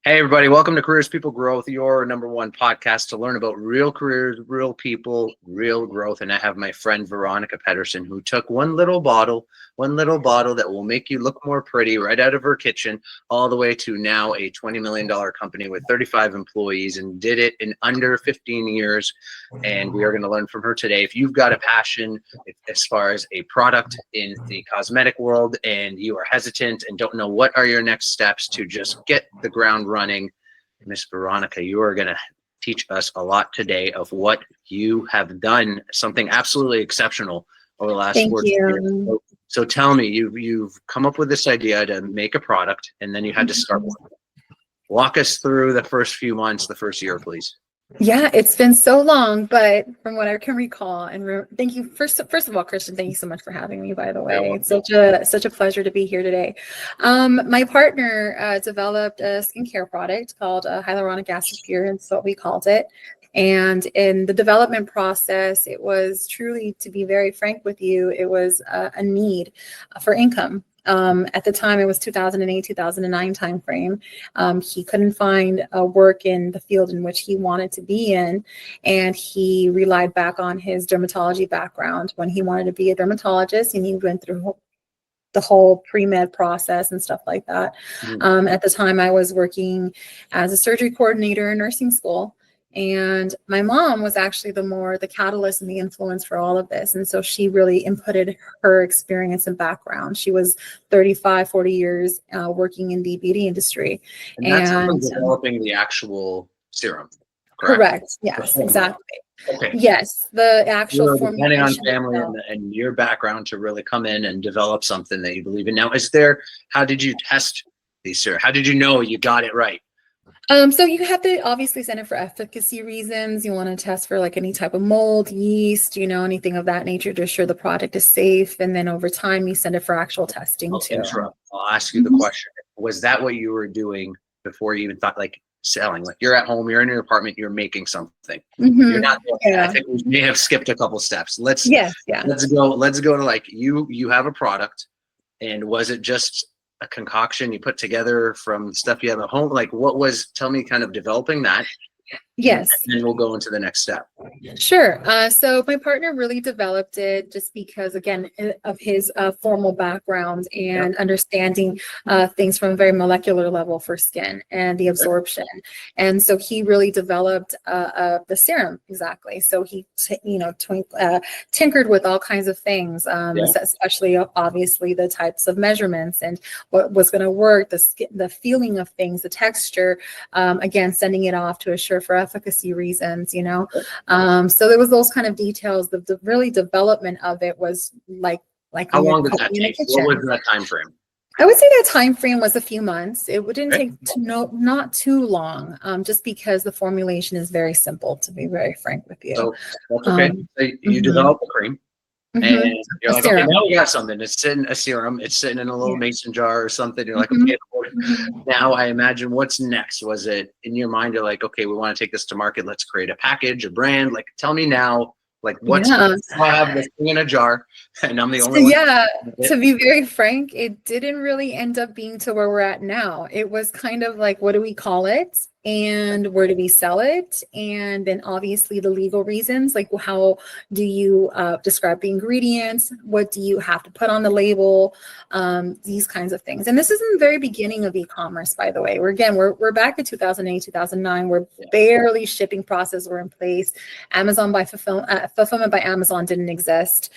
Hey, everybody, welcome to Careers People Growth, your number one podcast to learn about real careers, real people, real growth. And I have my friend Veronica Pedersen, who took one little bottle that will make you look more pretty right out of her kitchen, all the way to now a $20 million company with 35 employees, and did it in under 15 years. And we are going to learn from her today. If you've got a passion as far as a product in the cosmetic world and you are hesitant and don't know what are your next steps to just get the ground running, Miss Veronica, you are going to teach us a lot today of what you have done, something absolutely exceptional over the last 14 years. So tell me, you've come up with this idea to make a product, and then you had to start with it. Walk us through the first few months, the first year, please. Yeah, it's been so long, but from what I can recall, and thank you first of all, Christian, thank you so much for having me. By the way, it's such a pleasure to be here today. My partner developed a skincare product called Hyaluronic Acid Serum. That's what we called it. And in the development process, it was truly, to be very frank with you, it was a need for income. At the time, it was 2008, 2009 timeframe. He couldn't find work in the field in which he wanted to be in, and he relied back on his dermatology background when he wanted to be a dermatologist, and he went through the whole pre-med process and stuff like that. At the time, I was working as a surgery coordinator in nursing school. And my mom was actually the catalyst and the influence for all of this. And so she really inputted her experience and background. She was 35, 40 years working in the beauty industry. And that's developing the actual serum, correct? Yes, exactly. Okay. Yes, the actual depending on family and your background to really come in and develop something that you believe in. Now, how did you test these serum? How did you know you got it right? So you have to obviously send it for efficacy reasons. You want to test for like any type of mold, yeast, anything of that nature to ensure the product is safe. And then over time, you send it for actual testing too. I'll ask you the question. Was that what you were doing before you even thought like selling? Like you're at home, you're in your apartment, you're making something. You're not doing that. I think we may have skipped a couple steps. Let's go to like you have a product, and was it just a concoction you put together from stuff you have at home? Like tell me kind of developing that. Yes. And then we'll go into the next step. Sure. So my partner really developed it just because, again, of his formal background and understanding things from a very molecular level for skin and the absorption. And so he really developed the serum. Exactly. So he, tinkered with all kinds of things, especially obviously the types of measurements and what was going to work, the feeling of things, the texture, again, sending it off to assure for efficacy reasons, so there was those kind of details. The really development of it was like how long did that take? What was that time frame? I would say that time frame was a few months. It didn't take not too long, just because the formulation is very simple, to be very frank with you. So that's okay. So you develop the cream. And you're like, okay, now we got something. It's in a serum. It's sitting in a little mason jar or something. You're like, okay, now I imagine what's next. Was it in your mind? You're like, okay, we want to take this to market. Let's create a package, a brand. Like, tell me now, like I have this thing in a jar and I'm the only one. Yeah, to be very frank, it didn't really end up being to where we're at now. It was kind of like, what do we call it? And where do we sell it? And then obviously the legal reasons, like how do you describe the ingredients? What do you have to put on the label? These kinds of things. And this is in the very beginning of e-commerce, by the way. We're back in 2008, 2009. We're barely shipping processes were in place. Amazon by fulfillment by Amazon didn't exist.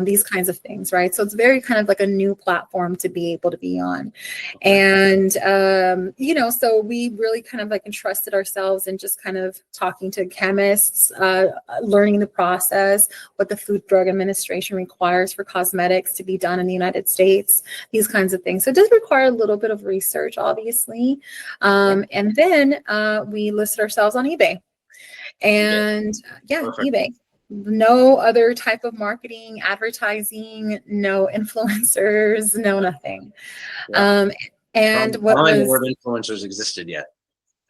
These kinds of things, right? So it's very kind of like a new platform to be able to be on. And, so we really kind of like entrusted ourselves in just kind of talking to chemists, learning the process, what the Food Drug Administration requires for cosmetics to be done in the United States, these kinds of things. So it does require a little bit of research, obviously. And then we listed ourselves on eBay. And eBay. No other type of marketing, advertising, no influencers, no nothing. And what was the word influencers existed yet?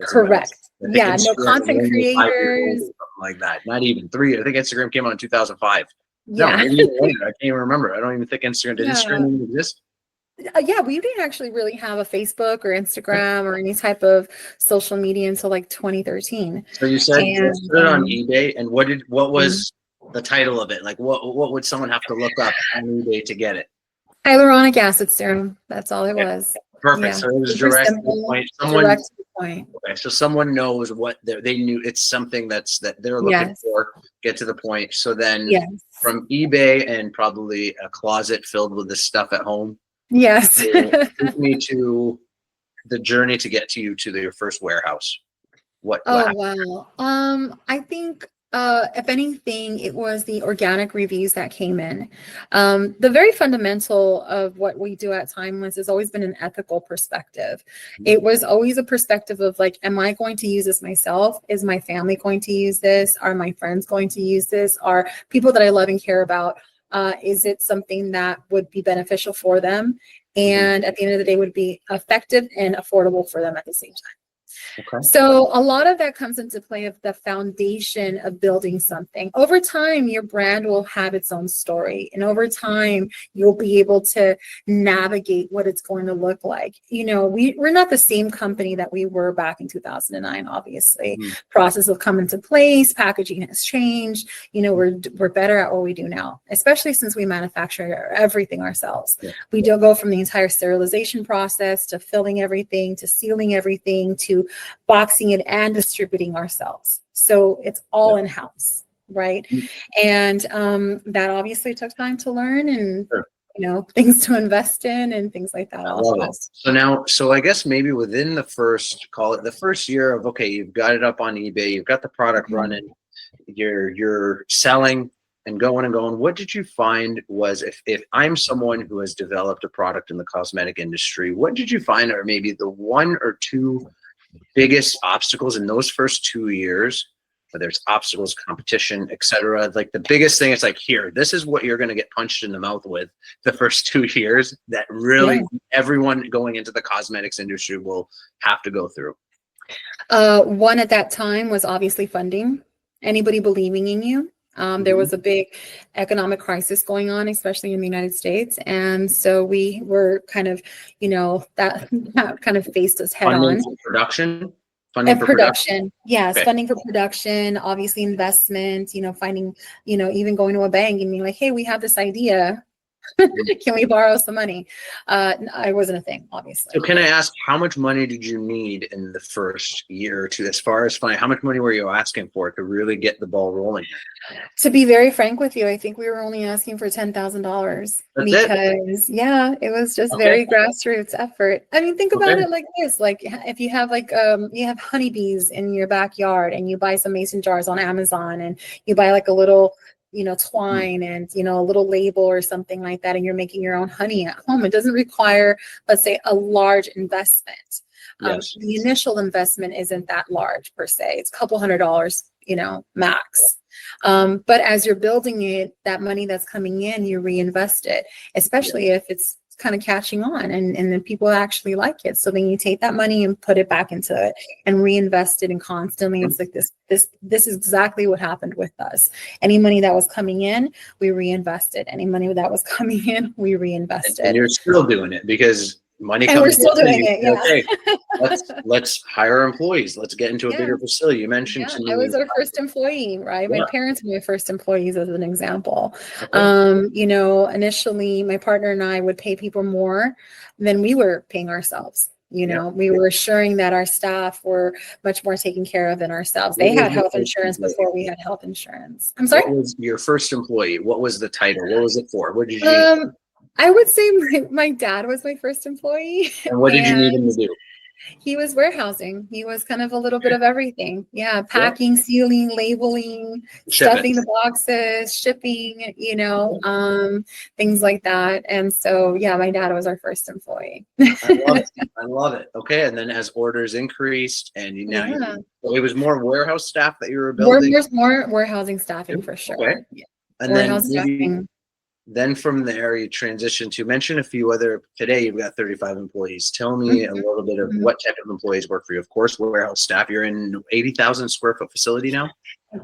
Correct. Yeah, no content creators. Something like that. Not even 3. I think Instagram came out in 2005. Yeah. No, maybe even later. I can't even remember. I don't even think Instagram did Instagram even exist. Yeah, we didn't actually really have a Facebook or Instagram or any type of social media until like 2013. So you said you And put it on eBay, and what mm, was the title of it? Like what would someone have to look up on eBay to get it? Hyaluronic acid serum. That's all it Okay, was. perfect. Yeah, So it was super direct to the simple, point. Someone, direct to the point. okay, so someone knows what they knew. It's something that they're looking Yes, for. Get to the point. So then yes, from eBay and probably a closet filled with this stuff at home, yes. take me to the journey to get to you to your first warehouse. What Oh happened? wow. I think if anything, it was the organic reviews that came in. The very fundamental of what we do at Timeless has always been an ethical perspective. It was always a perspective of like, am I going to use this myself? Is my family going to use this? Are my friends going to use this? Are people that I love and care about? Is it something that would be beneficial for them? Mhm. And at the end of the day, would be effective and affordable for them at the same time. Okay. So a lot of that comes into play of the foundation of building something. Over time, your brand will have its own story. And over time, you'll be able to navigate what it's going to look like. You know, we're not the same company that we were back in 2009, obviously. Mhm. Process will come into place, packaging has changed. You know, we're better at what we do now, especially since we manufacture everything ourselves. Yeah. We do go from the entire sterilization process to filling everything, to sealing everything, to boxing it and distributing ourselves. So it's all Yeah. in-house, right? Mhm. And that obviously took time to learn and Sure. things to invest in and things like that I love also. it. So I guess maybe within the first, call it the first year of, okay, you've got it up on eBay, you've got the product Mhm. running, you're selling and going and going. What did you find was, if I'm someone who has developed a product in the cosmetic industry, what did you find are maybe the one or two biggest obstacles in those first 2 years, whether it's obstacles, competition, etc.? Like the biggest thing is like, here, this is what you're going to get punched in the mouth with the first 2 years that Yeah. really everyone going into the cosmetics industry will have to go through. One at that time was obviously funding. Anybody believing in you. There Mhm. was a big economic crisis going on, especially in the United States. And so we were kind of, that kind of faced us head Funding on. for production, funding And for production. production, yes, Okay. funding for production, obviously investment, finding, even going to a bank and being like, hey, we have this idea. Can we borrow some money? I wasn't a thing, So obviously. can I ask, how much money did you need in the first year or two, as far as funding? How much money were you asking for to really get the ball rolling? To be very frank with you, I think we were only asking for $10,000 That's it. because, yeah, it was just Okay. very grassroots effort. I mean, think Okay. about it like this: like if you have you have honeybees in your backyard and you buy some mason jars on Amazon and you buy like a little, twine and a little label or something like that, and you're making your own honey at home. It doesn't require, let's say, a large investment. Yes. The initial investment isn't that large per se. It's a couple $100, max. But as you're building it, that money that's coming in, you reinvest it, especially if it's kind of catching on and then people actually like it. So then you take that money and put it back into it and reinvest it, and constantly it's like this is exactly what happened with us. Any money that was coming in, we reinvested. Any money that was coming in, we And reinvested. you're still doing it because money And we're comes still in and doing you it, say, okay, yeah. let's hire employees. Let's get into a Yeah. bigger facility. You mentioned Yeah, to I me. was our first employee, right? My Yeah. parents were my first employees, as an example. Okay. Initially my partner and I would pay people more than we were paying ourselves. Yeah. We were assuring that our staff were much more taken care of than ourselves. They What was had your health first insurance employee? before we had health insurance. I'm sorry? What was your first employee? What was the title? What was it for? What did you Um, I would say my dad was my first employee, and what did you need him and to do? he was warehousing. He was kind of a little bit of everything. Yeah, Yeah. packing, sealing, labeling, Ship it. stuffing the boxes, shipping, things like that. And so, yeah, my dad was our first employee. I love it. I love it. Okay. And then as orders increased and Yeah, so it was more warehouse staff that you were more, building. more warehousing staffing Too? for Okay. sure. Yeah. And then Warehouse maybe staffing. then from there you transition to mention a few other. Today you've got 35 employees. Tell me a Mhm, little bit of mhm. what type of employees work for you. Of course, warehouse staff. You're in 80,000 square foot facility now.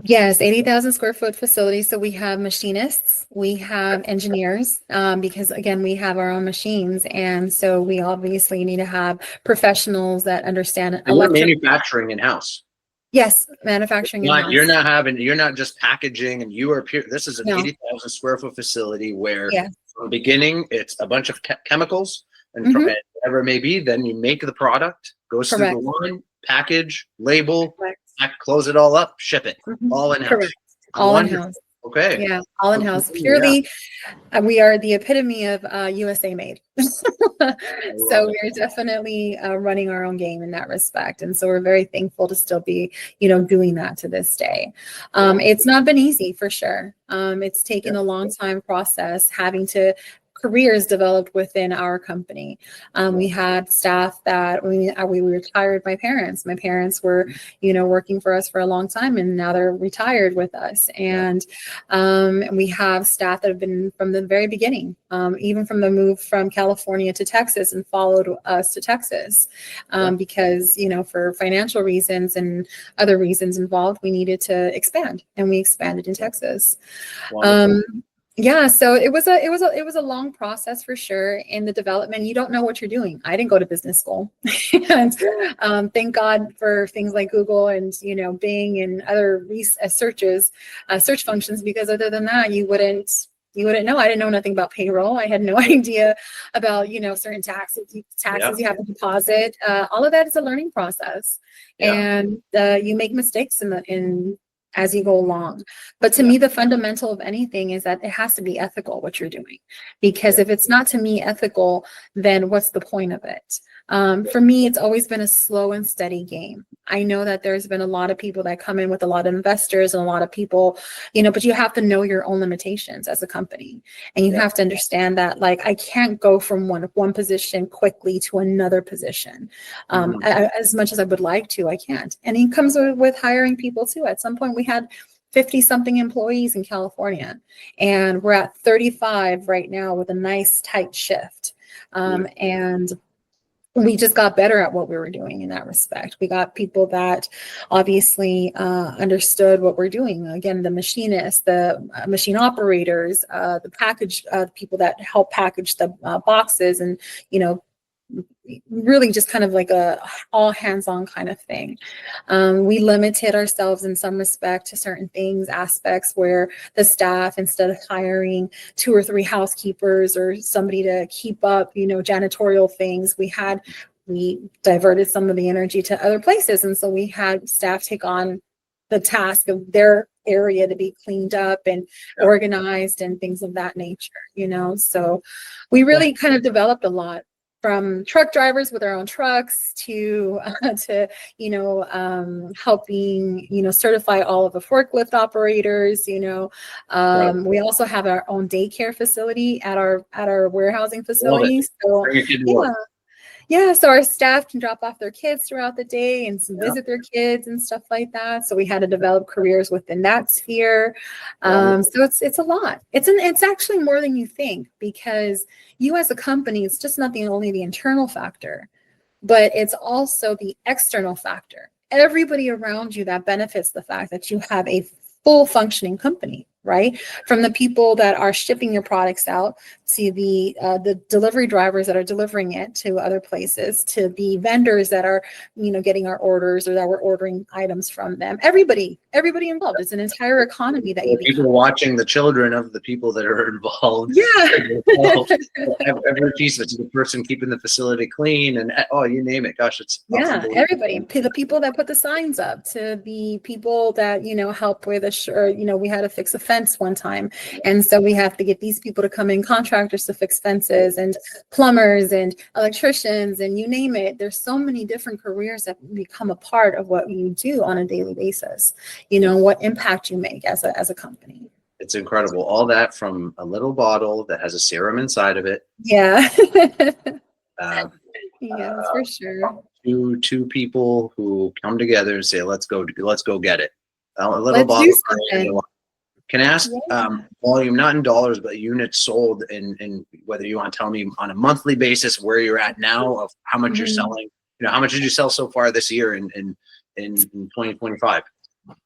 Yes, 80,000 square foot facility. So we have machinists, we have engineers, because again, we have our own machines. And so we obviously need to have professionals that understand And you're electric. manufacturing in-house. Yes, manufacturing in-house. You're not just packaging and you are pure. This is an No, 80,000 square foot facility where yes. from the beginning, it's a bunch of chemicals and Mhm. whatever it may be. Then you make the product, goes through the Correct. line, package, label, Correct. close it all up, ship it, Mhm. all in house. Correct. All Wonderful. in-house. Okay. Yeah, all in-house. Yeah, Purely, we are the epitome of USA made. I So love it. we're definitely running our own game in that respect. And so we're very thankful to still be, doing that to this day. It's not been easy for sure. It's taken a long time process having to careers developed within our company. We had staff that we retired my parents. My parents were, working for us for a long time and now they're retired with us. And we have staff that have been from the very beginning, even from the move from California to Texas and followed us to Texas because, for financial reasons and other reasons involved, we needed to expand and we expanded in Texas. Wonderful. Yeah, so it was a long process for sure in the development. You don't know what you're doing. I didn't go to business school, and thank God for things like Google and Bing and other search functions. Because other than that, you wouldn't know. I didn't know nothing about payroll. I had no idea about certain taxes Yeah. you have to deposit. All of that is a learning process, Yeah. and you make mistakes in as you go along. But to me, the fundamental of anything is that it has to be ethical what you're doing, because if it's not to me ethical, then what's the point of it? For me, it's always been a slow and steady game. I know that there's been a lot of people that come in with a lot of investors and a lot of people, but you have to know your own limitations as a company. And you have to understand that, like, I can't go from one position quickly to another position. As much as I would like to, I can't. And it comes with hiring people too. At some point, we had 50 something employees in California, and we're at 35 right now with a nice tight shift. And we just got better at what we were doing in that respect. We got people that obviously understood what we're doing. Again, the machinists, the machine operators, the package people that help package the boxes, and really just kind of like a all hands on kind of thing. We limited ourselves in some respect to certain aspects where the staff, instead of hiring 2 or 3 housekeepers or somebody to keep up, janitorial things, we diverted some of the energy to other places. And so we had staff take on the task of their area to be cleaned up and organized and things of that nature. So we really kind of developed a lot, from truck drivers with their own trucks to helping certify all of the forklift operators. We also have our own daycare facility at our warehousing Love it. facility. So Bring your kid to work. yeah, so our staff can drop off their kids throughout the day and visit their kids and stuff like that. So we had to develop careers within that sphere. So it's a lot. It's actually more than you think, because you as a company, it's just not only the internal factor, but it's also the external factor. Everybody around you that benefits the fact that you have a full functioning company, right? From the people that are shipping your products out, to the delivery drivers that are delivering it to other places, to the vendors that are, getting our orders or that we're ordering items from them. Everybody involved. It's an entire economy that you People become. watching the children of the people that are involved. Yeah. Every piece of it, to the person keeping the facility clean, and you name it. Gosh, it's Yeah, everybody, to the people that put the signs up, to the people that, help with we had to fix a fence one time. And so we have to get these people to come in, contractors to fix fences, and plumbers and electricians, and you name it. There's so many different careers that become a part of what you do on a daily basis, what impact you make as a company. It's incredible. All that from a little bottle that has a serum inside of it. Yeah. Uh, Yeah, for sure. two people who come together and say, let's go get it. A little Let's bottle. do something. Can I ask Yeah. volume, not in dollars, but units sold, and whether you want to tell me on a monthly basis where you're at now, of how much you're selling? How much did you sell so far this year in 2025?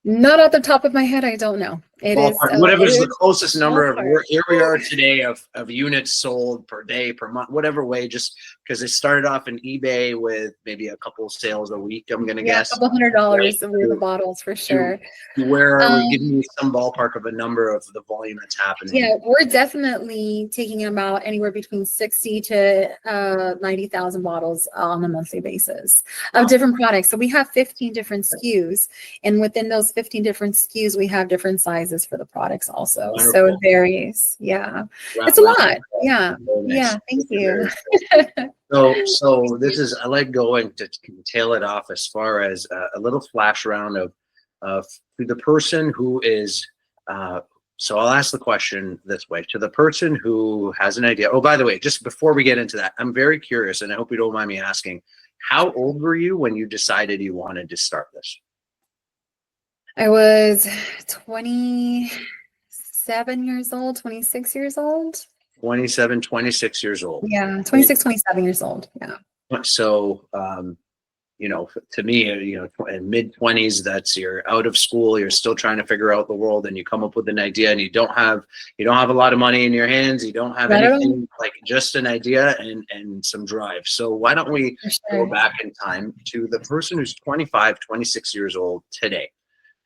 Not at the top of my head, I don't know. It is Ballpark, whatever's the closest number of ballpark. here we are today of units sold per day, per month, whatever way, just because it started off in eBay with maybe a couple sales a week, I'm gonna Yeah, a guess. couple Right. $100 worth of bottles for sure. Where are we? Um, Give me some ballpark of a number of the volume that's happening. Yeah, we're definitely taking about anywhere between 60 to 90,000 bottles on a monthly basis of different products. So we have 15 different SKUs, and within those 15 different SKUs, we have different sizes for the products also. Wonderful. So it varies. Yeah, it's a lot. Yeah, yeah. Thank you. So this is, I like going to tail it off as far as a little flash round of to the person who is. So I'll ask the question this way to the person who has an idea. Oh, by the way, just before we get into that, I'm very curious, and I hope you don't mind me asking, how old were you when you decided you wanted to start this? I was 27 years old, 26 years old. 27, 26 years old. Yeah, 26, 27 years old. Yeah. So, you know, to me, you know, in mid 20s, that's you're out of school, you're still trying to figure out the world, and you come up with an idea, and you don't have a lot of money in your hands, you don't have anything, like just an idea and some drive. So why don't we go back in time to the person who's 25, 26 years old today,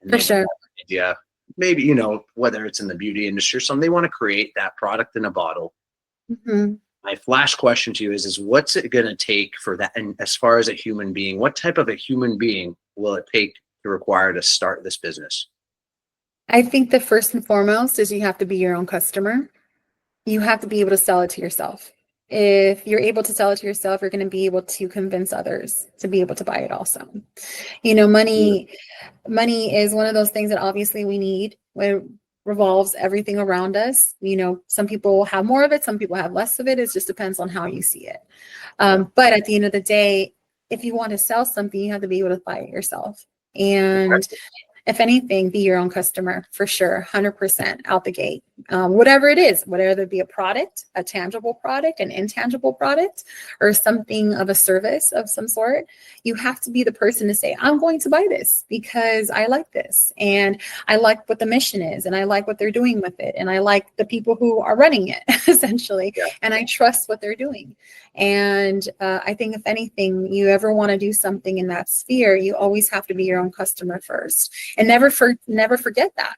and For sure. idea, maybe, you know, whether it's in the beauty industry or something, they want to create that product in a bottle. Mm-hmm. My flash question to you is what's it going to take for that? And as far as a human being, what type of a human being will it take to require to start this business? I think the first and foremost is you have to be your own customer. You have to be able to sell it to yourself. If you're able to sell it to yourself, you're going to be able to convince others to be able to buy it also. You know, money is one of those things that obviously we need. It revolves everything around us. You know, some people have more of it, some people have less of it. It just depends on how you see it. But at the end of the day, if you want to sell something, you have to be able to buy it yourself. And if anything, be your own customer for sure, 100% out the gate. Whatever it is, whether it be a product, a tangible product, an intangible product, or something of a service of some sort, you have to be the person to say, I'm going to buy this because I like this. And I like what the mission is. And I like what they're doing with it. And I like the people who are running it, essentially. Yeah. And I trust what they're doing. And I think if anything, you ever want to do something in that sphere, you always have to be your own customer first. And never forget that.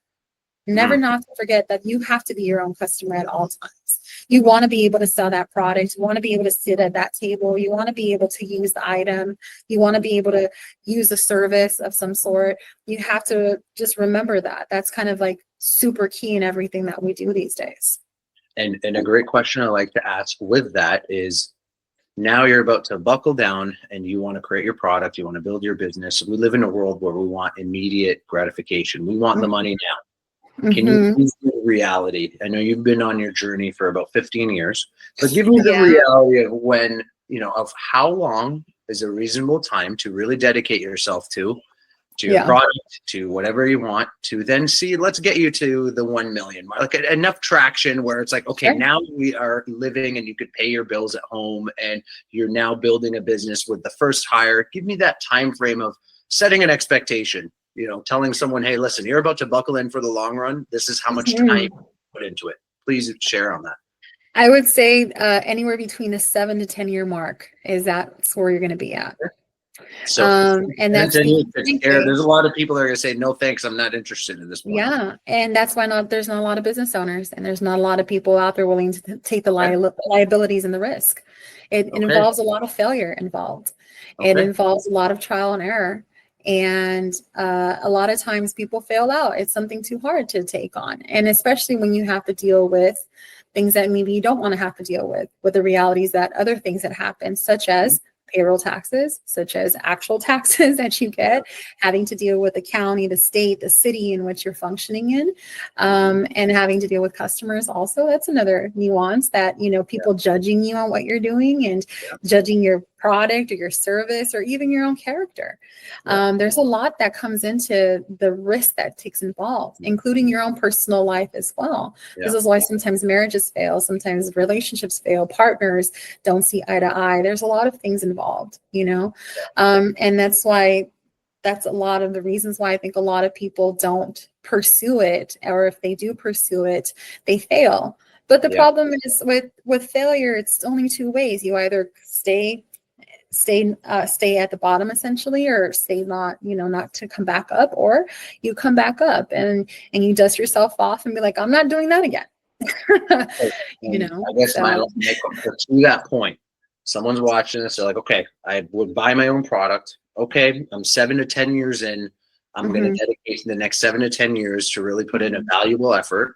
Never not to forget that you have to be your own customer at all times. You want to be able to sell that product. You want to be able to sit at that table. You want to be able to use the item. You want to be able to use a service of some sort. You have to just remember that. That's kind of like super key in everything that we do these days. And a great question I like to ask with that is, now you're about to buckle down and you want to create your product, you want to build your business. We live in a world where we want immediate gratification. We want the money now. Can you please give me reality? I know you've been on your journey for about 15 years, but give me the reality of when, you know, of how long is a reasonable time to really dedicate yourself to your product, to whatever you want, to then see, let's get you to the 1 million mark, like enough traction where it's like, okay, now we are living and you could pay your bills at home and you're now building a business with the first hire. Give me that time frame of setting an expectation, you know, telling someone, hey, listen, you're about to buckle in for the long run. This is how much time you put into it. Please share on that. I would say anywhere between the 7 to 10 year mark is that's where you're going to be at. So, and that's there's a lot of people that are going to say, no, thanks, I'm not interested in this point. Yeah. And that's why there's not a lot of business owners and there's not a lot of people out there willing to take the liabilities and the risk. It involves a lot of failure involved. It involves a lot of trial and error. And a lot of times people fail out. It's something too hard to take on. And especially when you have to deal with things that maybe you don't want to have to deal with the realities that other things that happen, such as payroll taxes, such as actual taxes that you get, having to deal with the county, the state, the city in which you're functioning in, and having to deal with customers also. That's another nuance that, you know, people judging you on what you're doing and judging your product or your service or even your own character. There's a lot that comes into the risk that takes involved, including your own personal life as well. This is why sometimes marriages fail, sometimes relationships fail, partners don't see eye to eye. There's a lot of things involved, you know, and that's why that's a lot of the reasons why I think a lot of people don't pursue it, or if they do pursue it, they fail. But the Yeah. problem is with failure, it's only two ways. You either stay at the bottom essentially, or stay not to come back up, or you come back up and you dust yourself off and be like, I'm not doing that again. I guess So to that point, someone's watching this, they're like, okay, I would buy my own product. Okay, I'm 7 to 10 years in. I'm going to dedicate the next 7 to 10 years to really put in a valuable effort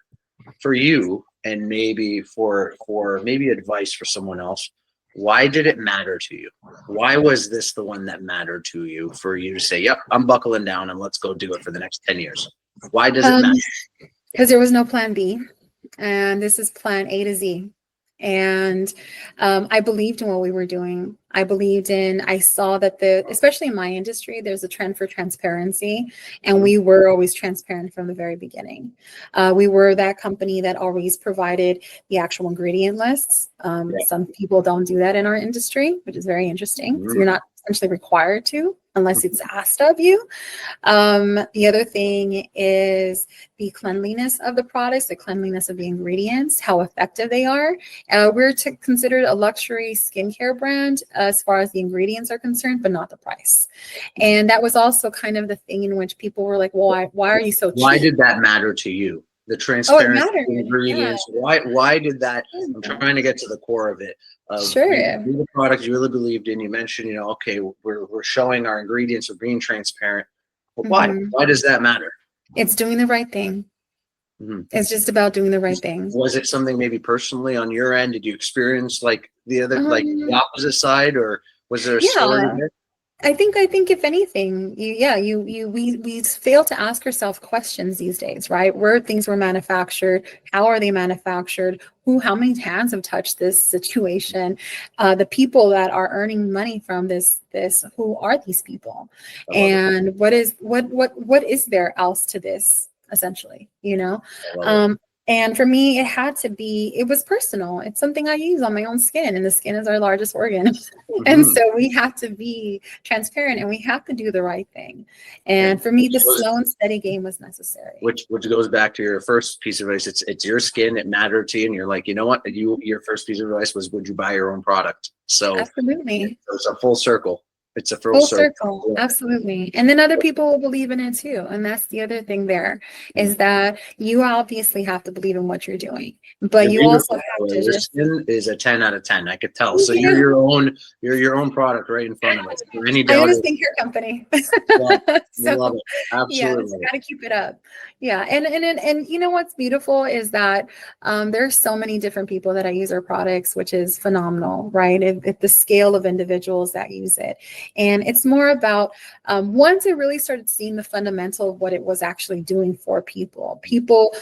for you, and maybe for maybe advice for someone else. Why did it matter to you? Why was this the one that mattered to you, for you to say, yep, I'm buckling down and let's go do it for the next 10 years? Why does it matter? Because there was no plan B, and this is plan A to Z. And I believed in what we were doing. I saw that especially in my industry, there's a trend for transparency, and we were always transparent from the very beginning. We were that company that always provided the actual ingredient lists. Some people don't do that in our industry, which is very interesting. So you're not essentially required to, unless it's asked of you. The other thing is the cleanliness of the products, the cleanliness of the ingredients, how effective they are. We're considered a luxury skincare brand as far as the ingredients are concerned, but not the price. And that was also kind of the thing in which people were like, well, why are you so cheap? Why did that matter to you? The transparency, ingredients. Yeah. Why did that? I'm trying to get to the core of it. Sure. The product you really believed in. You mentioned, okay, we're showing our ingredients, we're being transparent. But why? Why does that matter? It's doing the right thing. It's just about doing the right thing. Was it something maybe personally on your end? Did you experience like the other, like the opposite side, or was there a story there? I think if anything, we fail to ask ourselves questions these days, right? Where things were manufactured, how are they manufactured, how many hands have touched this situation, the people that are earning money from this, who are these people, and what is there else to this, essentially, And for me, it was personal. It's something I use on my own skin, and the skin is our largest organ. And so we have to be transparent, and we have to do the right thing. And for me, the slow and steady game was necessary. Which goes back to your first piece of advice. It's your skin. It mattered to you. And you're like, you know what? Your first piece of advice was, would you buy your own product? So absolutely. It's a full circle. It's a full circle. Yeah. Absolutely. And then other people will believe in it too. And that's the other thing there, is that you obviously have to believe in what you're doing, but you also have to your skin is a 10 out of 10. I could tell. So you're your own product right in front of us. I own a skincare company. So, love it. Absolutely. Yeah, got to keep it up. Yeah. And you know what's beautiful is that there's so many different people that I use our products, which is phenomenal, right? At the scale of individuals that use it. And it's more about, once I really started seeing the fundamental of what it was actually doing for people,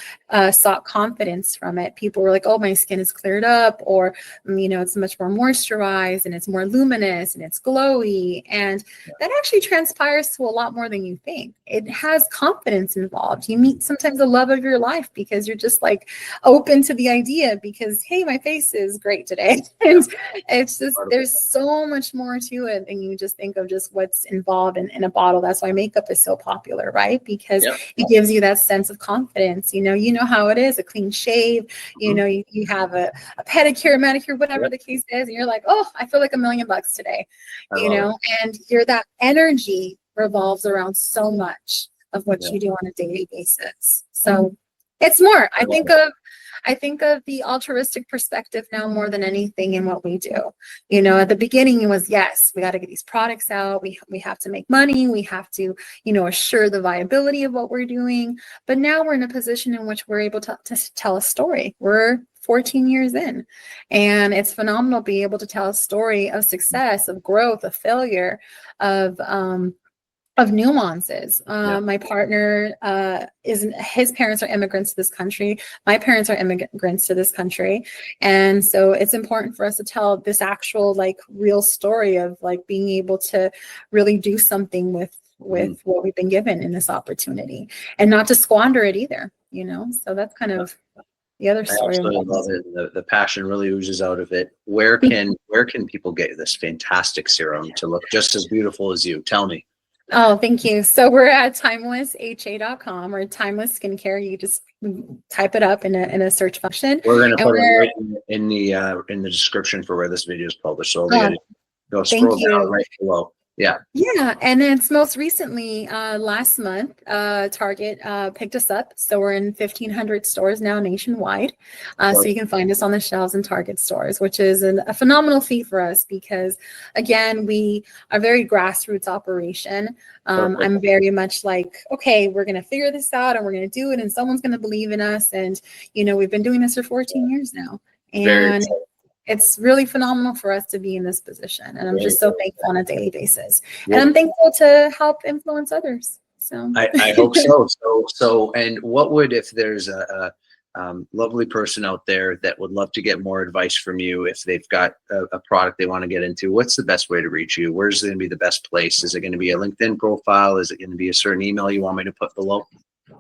sought confidence from it. People were like, oh, my skin is cleared up, or, it's much more moisturized, and it's more luminous, and it's glowy. And that actually transpires to a lot more than you think. It has confidence involved. You meet sometimes the love of your life because you're just like open to the idea, because, hey, my face is great today. And it's just, there's so much more to it than you just think of just what's involved in a bottle. That's why makeup is so popular, right? Because it gives you that sense of confidence. You know how it is, a clean shave, you have a pedicure, manicure, whatever the case is, and you're like, oh, I feel like $1 million today, and that energy revolves around so much of what you do on a daily basis. So it's more, I think of the altruistic perspective now more than anything in what we do. At the beginning it was, yes, we got to get these products out. We have to make money. We have to, assure the viability of what we're doing. But now we're in a position in which we're able to tell a story. We're 14 years in, and it's phenomenal to be able to tell a story of success, of growth, of failure, of nuances. My partner his parents are immigrants to this country. My parents are immigrants to this country. And so it's important for us to tell this actual, like, real story of, like, being able to really do something with what we've been given in this opportunity, and not to squander it either, So that's kind of the other story. I absolutely love it. The passion really oozes out of it. Where can people get this fantastic serum to look just as beautiful as you? Tell me. Oh, thank you. So we're at timelessha.com or timeless skincare. You just type it up in a search function. We're gonna And put it we're right in the description for where this video is published. So they oh, gotta go thank scroll down you. right below. Yeah. Yeah, and it's most recently last month, Target picked us up. So we're in 1,500 stores now nationwide. So you can find us on the shelves in Target stores, which is a phenomenal feat for us because, again, we are very grassroots operation. I'm very much like, okay, we're going to figure this out and we're going to do it and someone's going to believe in us. And, we've been doing this for 14 years now. Very And cool. it's really phenomenal for us to be in this position. And I'm just so thankful on a daily basis. And Well, I'm thankful to help influence others. So I hope so. And what would, if there's a lovely person out there that would love to get more advice from you, if they've got a product they want to get into, what's the best way to reach you? Where's going to be the best place? Is it going to be a LinkedIn profile? Is it going to be a certain email you want me to put below?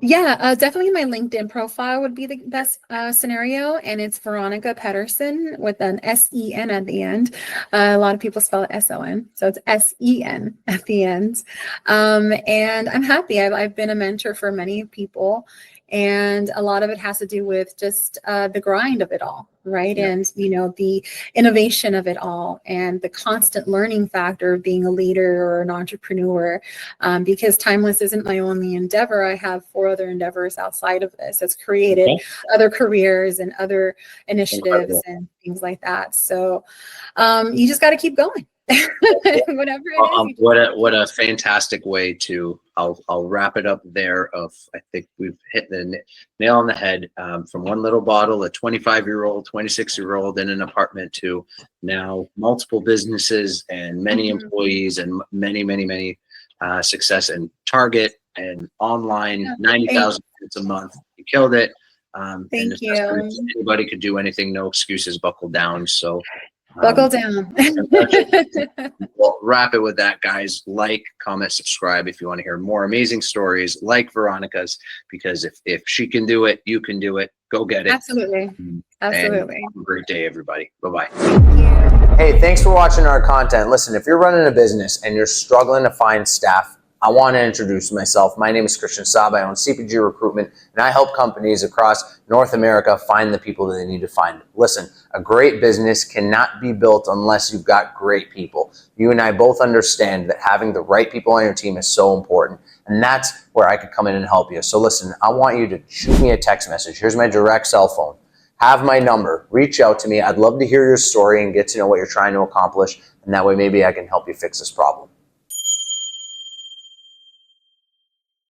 yeah, definitely my LinkedIn profile would be the best scenario. And it's Veronica Pedersen with an S-E-N at the end. A lot of people spell it S-O-N. So it's S-E-N at the end. And I'm happy. I've been a mentor for many people. And a lot of it has to do with just the grind of it all, right? Yeah. And, the innovation of it all and the constant learning factor of being a leader or an entrepreneur. Because Timeless isn't my only endeavor. I have 4 other endeavors outside of this. It's created other careers and other initiatives and things like that. So you just got to keep going. Whatever it is. What a fantastic way to, I'll wrap it up there. I think we've hit the nail on the head, from one little bottle, a 25-year-old, 26-year-old in an apartment, to now multiple businesses and many employees and many success and Target and online, 90,000 hits a month. You killed it. Thank you. Anybody could do anything. No excuses. Buckle down. So buckle down. We'll wrap it with that, guys. Like, comment, subscribe if you want to hear more amazing stories like Veronica's, because if she can do it, you can do it. Go get it. Absolutely. Absolutely. And have a great day, everybody. Bye-bye. Thank you. Hey, thanks for watching our content. Listen, if you're running a business and you're struggling to find staff, I want to introduce myself. My name is Christian Saab. I own CPG Recruitment, and I help companies across North America find the people that they need to find. Listen, a great business cannot be built unless you've got great people. You and I both understand that having the right people on your team is so important, and that's where I could come in and help you. So listen, I want you to shoot me a text message. Here's my direct cell phone. Have my number. Reach out to me. I'd love to hear your story and get to know what you're trying to accomplish, and that way maybe I can help you fix this problem.